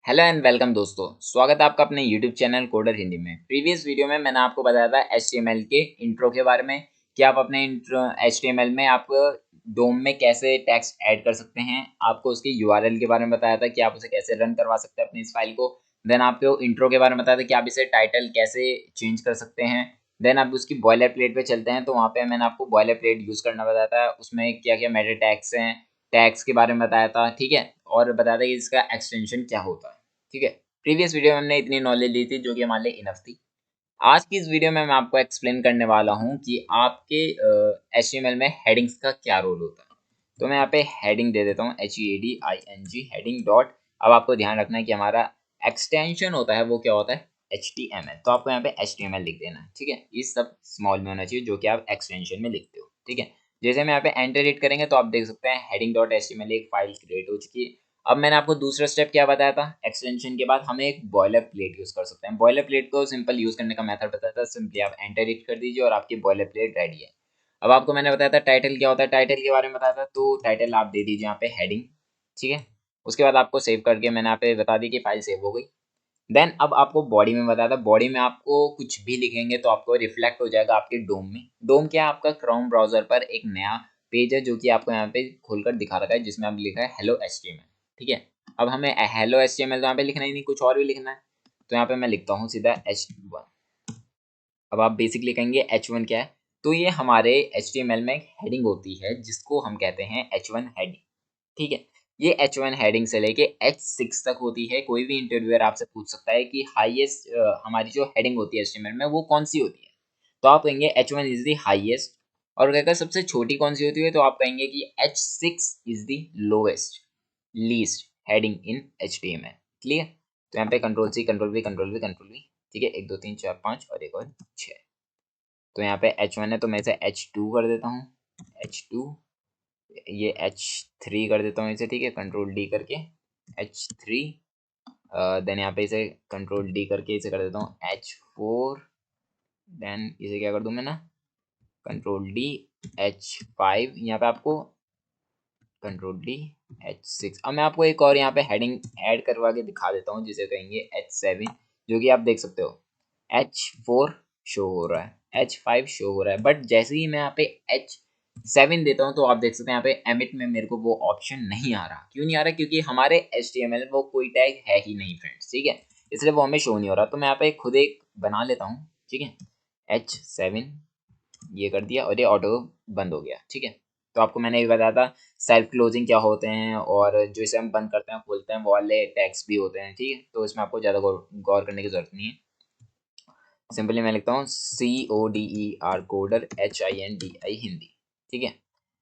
Hello and welcome दोस्तों, स्वागत है आपका अपने YouTube चैनल कोडर हिंदी में। प्रीवियस वीडियो में मैंने आपको बताया था HTML के इंट्रो के बारे में कि आप अपने HTML में आप डोम में कैसे टेक्स्ट ऐड कर सकते हैं। आपको उसकी URL के बारे में बताया था कि आप उसे कैसे रन करवा सकते हैं अपनी इस फाइल को। देन आपको इंट्रो के बारे में बताया था कि आप इसे टाइटल कैसे चेंज कर सकते हैं। देन आप उसकी बॉयलर प्लेट पे चलते हैं, तो वहाँ पे मैंने आपको बॉयलर प्लेट यूज़ करना बताया था। उसमें क्या क्या मेटा टैग्स हैं, टैग्स के बारे में बताया था, ठीक है, और बताया था कि इसका एक्सटेंशन क्या होता है। ठीक है, प्रीवियस वीडियो में हमने इतनी नॉलेज ली थी जो कि हमारे लिए इनफ थी। आज की इस वीडियो में मैं आपको एक्सप्लेन करने वाला हूँ कि आपके HTML में हेडिंग्स का क्या रोल होता है। तो मैं यहाँ पे हेडिंग दे देता हूँ, HEADING हेडिंग डॉट। अब आपको ध्यान रखना है कि हमारा एक्सटेंशन होता है वो क्या होता है, HTML। तो आपको यहाँ पे HTML लिख देना है, ठीक है। ये सब स्मॉल में होना चाहिए जो कि आप एक्सटेंशन में लिखते हो, ठीक है। जैसे हम यहाँ पे एंटर हिट करेंगे तो आप देख सकते हैं हेडिंग डॉट HTML एक फाइल क्रिएट हो चुकी है। अब मैंने आपको दूसरा स्टेप क्या बताया था, एक्सटेंशन के बाद हमें एक बॉयलर प्लेट यूज कर सकते हैं। बॉयलर प्लेट को सिंपल यूज करने का मेथड बताया था, सिंपली आप एंटर हिट कर दीजिए और आपकी बॉयलर प्लेट रेडी है। अब आपको मैंने बताया था टाइटल क्या होता है, टाइटल के बारे में बताया था। तो टाइटल आप दे दीजिए यहाँ पे हेडिंग, ठीक है। उसके बाद आपको सेव करके मैंने यहाँ पे बता दी कि फाइल सेव हो गई। देन अब आपको बॉडी में बताया था, बॉडी में आपको कुछ भी लिखेंगे तो आपको रिफ्लेक्ट हो जाएगा आपके डोम में। डोम क्या है, आपका क्रोम ब्राउजर पर एक नया पेज है जो कि आपको यहाँ पे खोलकर दिखा रखा है, जिसमें आप लिखा है हेलो HTML, ठीक है। अब हमें हेलो HTML तो यहाँ पे लिखना ही नहीं, कुछ और भी लिखना है। तो यहाँ पे मैं लिखता हूँ सीधा H1। अब आप बेसिक लिखेंगे H1 क्या है, तो ये हमारे HTML में एक हेडिंग होती है जिसको हम कहते हैं H1 हेडिंग, ठीक है। ये H1 हेडिंग से लेके H6 तक होती है। कोई भी इंटरव्यूअर आपसे पूछ सकता है कि हाईएस्ट हमारी जो हेडिंग होती है HTML में वो कौन सी होती है। तो आप कहेंगे H1 इज द हाईएस्ट। और अगर सबसे छोटी कौन सी होती है तो आप कहेंगे कि H6 is the lowest least heading in HTML। Clear. तो यहाँ पे control C control V control V control V, ठीक है। 1 2 3 4 5 और एक और 6। तो यहाँ पे H1 है तो मैं इसे H2 कर देता हूँ, H2। ये H3 कर देता हूँ इसे, ठीक है, कंट्रोल डी करके H3। देन यहाँ पे इसे कंट्रोल डी करके इसे कर देता हूँ H4। देन इसे क्या कर दूँ मैं ना, कंट्रोल डी H5। यहाँ पे आपको कंट्रोल डी H6। अब मैं आपको एक और यहाँ पे हेडिंग ऐड करवा के दिखा देता हूँ जिसे कहेंगे H7, जो कि आप देख सकते हो H4 शो हो रहा है, H5 शो हो रहा है, बट जैसे ही मैं यहाँ पे H7 देता हूँ तो आप देख सकते हैं यहाँ पे एमिट में मेरे को वो ऑप्शन नहीं आ रहा। क्यों नहीं आ रहा, क्योंकि हमारे HTML में वो कोई टैग है ही नहीं फ्रेंड्स, ठीक है, इसलिए वो हमें शो नहीं हो रहा। तो मैं यहाँ पे खुद एक बना लेता हूँ, ठीक है। H7 ये कर दिया और ये ऑटो बंद हो गया, ठीक है। तो आपको मैंने ये बताया था सेल्फ क्लोजिंग क्या होते हैं, और जो इसे हम बंद करते हैं खोलते हैं वो वाले टैग्स भी होते हैं, ठीक है। तो इसमें आपको ज़्यादा गौर करने की जरूरत नहीं है। सिंपली मैं लिखता हूँ CODER कोडर HINDI हिंदी, ठीक है।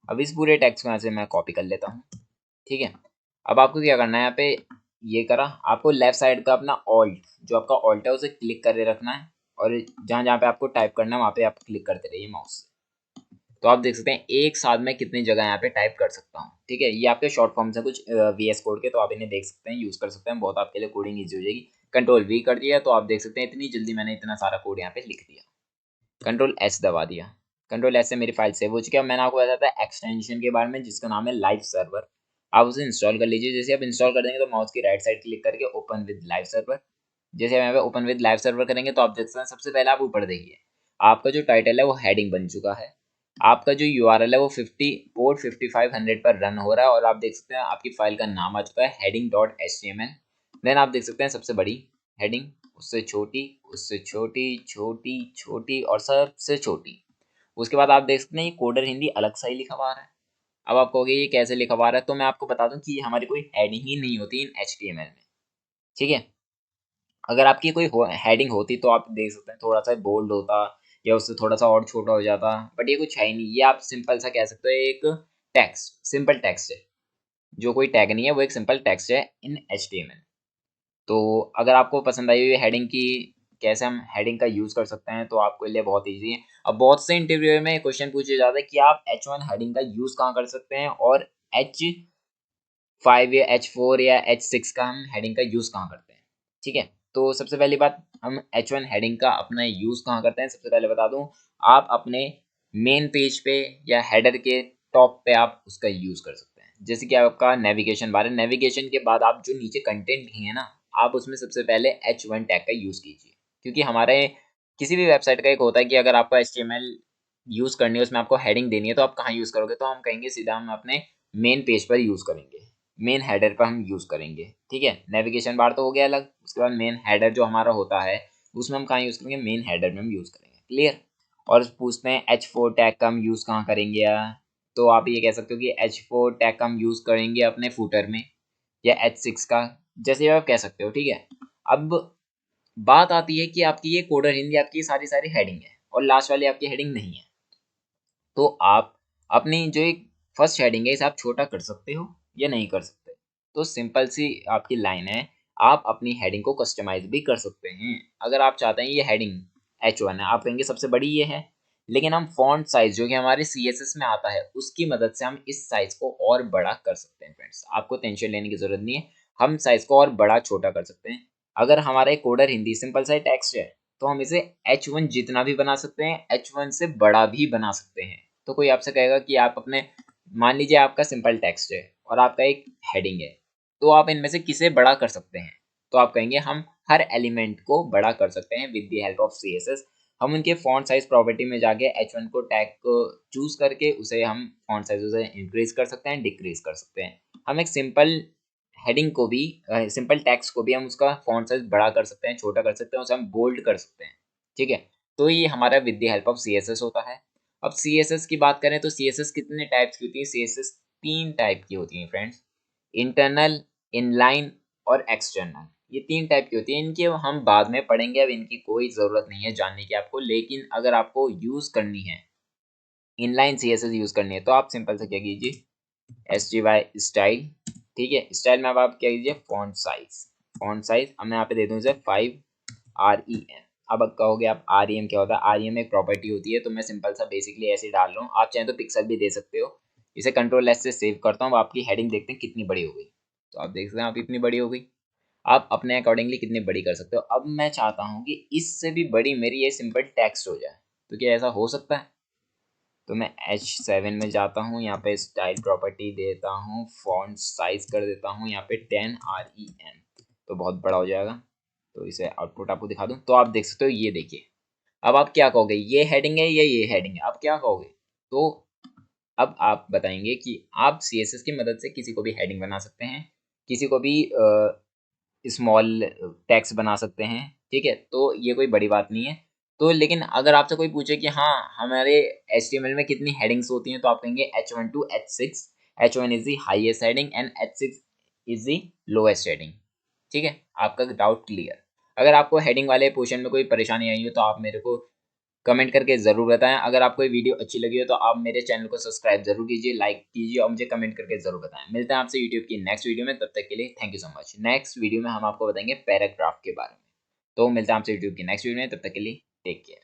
अब इस पूरे टेक्स्ट को यहाँ से मैं कॉपी कर लेता हूँ, ठीक है। अब आपको क्या करना है, यहाँ पे ये करा, आपको लेफ्ट साइड का अपना ऑल्ट, जो आपका ऑल्ट है उसे क्लिक करके रखना है, और जहाँ जहाँ पे आपको टाइप करना है वहाँ पे आप क्लिक करते रहिए माउस से। तो आप देख सकते हैं एक साथ में कितनी जगह यहाँ पे टाइप कर सकता हूँ, ठीक है। ये आपके शॉर्ट फॉर्म्स हैं कुछ VS कोड के, तो आप इन्हें देख सकते हैं, यूज कर सकते हैं, बहुत आपके लिए कोडिंग ईजी हो जाएगी। कंट्रोल V कर दिया तो आप देख सकते हैं इतनी जल्दी मैंने इतना सारा कोड यहाँ पे लिख दिया। कंट्रोल S दबा दिया, कंट्रोल S से मेरी फाइल सेव हो चुकी है। मैंने आपको बताया था एक्सटेंशन के बारे में जिसका नाम है लाइव सर्वर। आप उसे इंस्टॉल कर लीजिए। जैसे आप इंस्टॉल कर देंगे तो माउस की राइट साइड क्लिक करके ओपन विद लाइव सर्वर। जैसे यहाँ पे ओपन विद लाइव सर्वर करेंगे तो आप देख सकते हैं सबसे पहले आप ऊपर देखिए, आपका जो टाइटल है वो हेडिंग बन चुका है। आपका जो URL है वो 50 पोर्ट 5500 पर रन हो रहा है, और आप देख सकते हैं आपकी फाइल का नाम आ चुका है हेडिंग डॉट HTML। देन आप देख सकते हैं सबसे बड़ी हेडिंग, उससे छोटी, उससे छोटी, छोटी, छोटी और सबसे छोटी। उसके बाद आप देख सकते हैं ये कोडर हिंदी अलग सा ही लिखा हुआ आ रहा है। अब आप कहोगे ये कैसे लिखा हुआ आ रहा है, तो मैं आपको बता दूं कि हमारी कोई हेडिंग ही नहीं होती इन HTML में, ठीक है। अगर आपकी कोई हेडिंग होती तो आप देख सकते हैं थोड़ा सा बोल्ड होता या उससे थोड़ा सा और छोटा हो जाता, बट ये कुछ है ही नहीं। ये आप सिंपल सा कह सकते हो एक टेक्स्ट, सिंपल टेक्स्ट है, जो कोई टैग नहीं है, वो एक सिंपल टेक्स्ट है इन HTML। तो अगर आपको पसंद आई हुई हेडिंग की कैसे हम हेडिंग का यूज कर सकते हैं तो आपके लिए बहुत ईजी है। अब बहुत से इंटरव्यू में क्वेश्चन पूछे जाते हैं कि आप H1 हेडिंग का यूज कहाँ कर सकते हैं, और H5 या H4 या H6 का हम हेडिंग का यूज कहाँ करते हैं, ठीक है। तो सबसे पहली बात, हम H1 हेडिंग का अपना यूज कहाँ करते हैं, सबसे पहले बता दूं, आप अपने मेन पेज पे या हेडर के टॉप पे आप उसका यूज कर सकते हैं। जैसे कि आपका नेविगेशन बार है, नेविगेशन के बाद आप जो नीचे कंटेंट लिखे हैं ना, आप उसमें सबसे पहले H1 टैग का यूज़ कीजिए, क्योंकि हमारे किसी भी वेबसाइट का एक होता है कि अगर आपको HTML यूज़ करनी है, उसमें आपको हेडिंग देनी है, तो आप कहाँ यूज़ करोगे? तो हम कहेंगे सीधा हम अपने मेन पेज पर यूज़ करेंगे, मेन हेडर पर हम यूज़ करेंगे, ठीक है। नेविगेशन बार तो हो गया अलग, उसके बाद मेन हेडर जो हमारा होता है उसमें हम कहाँ यूज़ करेंगे? मेन हेडर में हम यूज़ करेंगे, क्लियर। और पूछते हैं H4 टैग का हम यूज़ कहाँ करेंगे तो आप ये कह सकते हो कि H4 टैग का हम यूज़ करेंगे अपने फूटर में, या H6 का, जैसे आप कह सकते हो, ठीक है। अब बात आती है कि आपकी ये कोडर हिंदी, आपकी सारी सारी हेडिंग है और लास्ट वाली आपकी हेडिंग नहीं है, तो आप अपनी जो एक फर्स्ट हेडिंग है इसे आप छोटा कर सकते हो या नहीं कर सकते। तो सिंपल सी आपकी लाइन है, आप अपनी हेडिंग को कस्टमाइज भी कर सकते हैं। अगर आप चाहते हैं ये हेडिंग H1 है, आप कहेंगे सबसे बड़ी ये है, लेकिन हम फॉन्ट साइज जो कि हमारे CSS में आता है उसकी मदद से हम इस साइज को और बड़ा कर सकते हैं। फ्रेंड्स, आपको टेंशन लेने की जरूरत नहीं है, हम साइज को और बड़ा छोटा कर सकते हैं। अगर हमारा एक कोडर हिंदी सिंपल सा टेक्स्ट है तो हम इसे H1 जितना भी बना सकते हैं, H1 से बड़ा भी बना सकते हैं। तो कोई आपसे कहेगा कि आप अपने, मान लीजिए आपका सिंपल टेक्स्ट है और आपका एक हेडिंग है, तो आप इनमें से किसे बड़ा कर सकते हैं? तो आप कहेंगे हम हर एलिमेंट को बड़ा कर सकते हैं with the help of CSS। हम उनके फॉन्ट साइज प्रॉपर्टी में जाके H1 को टैग को चूज करके उसे हम फॉन्ट साइज उसे इंक्रीज कर सकते हैं, डिक्रीज कर सकते हैं। हम एक सिंपल हेडिंग को भी, सिंपल टेक्स्ट को भी हम उसका फॉन्ट साइज बड़ा कर सकते हैं, छोटा कर सकते हैं, उसे हम बोल्ड कर सकते हैं, ठीक है। तो ये हमारा with the help of CSS होता है। अब CSS की बात करें तो CSS कितने टाइप्स की होती है? CSS 3 टाइप की होती है फ्रेंड्स, इंटरनल, इनलाइन और एक्सटर्नल। ये 3 टाइप की होती है, इनके हम बाद में पढ़ेंगे, अब इनकी कोई ज़रूरत नहीं है जानने की आपको। लेकिन अगर आपको यूज़ करनी है, इनलाइन CSS यूज़ करनी है, तो आप सिंपल से क्या कीजिए, STY स्टाइल, ठीक है। स्टाइल में अब आप क्या कीजिए, फॉन्ट साइज, फॉन्ट साइज अब मैं यहाँ पे दे दूँ इसे 5 REM। अब कहोगे आप REM क्या होता है? REM एक प्रॉपर्टी होती है, तो मैं सिंपल सा बेसिकली ऐसे ही डाल रहा हूँ, आप चाहें तो पिक्सल भी दे सकते हो। इसे Ctrl+S से सेव करता हूँ, अब आपकी हेडिंग देखते हैं कितनी बड़ी हो गई। तो आप देख सकते हैं आप इतनी बड़ी हो गई, आप अपने अकॉर्डिंगली कितनी बड़ी कर सकते हो। अब मैं चाहता हूँ कि इससे भी बड़ी मेरी ये सिंपल टेक्स्ट हो जाए, तो क्या ऐसा हो सकता है? तो मैं H7 में जाता हूँ, यहाँ पे स्टाइल प्रॉपर्टी देता हूँ, फॉन्ट साइज कर देता हूँ यहाँ पे 10 REM, तो बहुत बड़ा हो जाएगा। तो इसे आउटपुट आपको दिखा दूँ, तो आप देख सकते हो, ये देखिए। अब आप क्या कहोगे, ये हेडिंग है या ये हेडिंग है? आप क्या कहोगे? तो अब आप बताएंगे कि आप CSS की मदद से किसी को भी हेडिंग बना सकते हैं, किसी को भी स्मॉल टेक्स्ट बना सकते हैं, ठीक है। तो ये कोई बड़ी बात नहीं है। तो लेकिन अगर आपसे कोई पूछे कि हाँ हमारे HTML में कितनी हेडिंग्स होती हैं, तो आप कहेंगे H1 to H6, H1 is the highest heading and H6 is the lowest heading, ठीक है। आपका डाउट क्लियर। अगर आपको हेडिंग वाले पोर्शन में कोई परेशानी आई हो तो आप मेरे को कमेंट करके ज़रूर बताएं। अगर आपको ये वीडियो अच्छी लगी हो तो आप मेरे चैनल को सब्सक्राइब जरूर कीजिए, लाइक कीजिए और मुझे कमेंट करके ज़रूर बताएं। मिलते हैं आपसे यूट्यूब की नेक्स्ट वीडियो में, तब तक के लिए thank you so much. Next video में हम आपको बताएंगे पैराग्राफ के बारे में। तो मिलते हैं आपसे यूट्यूब की नेक्स्ट वीडियो में, तब तक के लिए टेक केयर।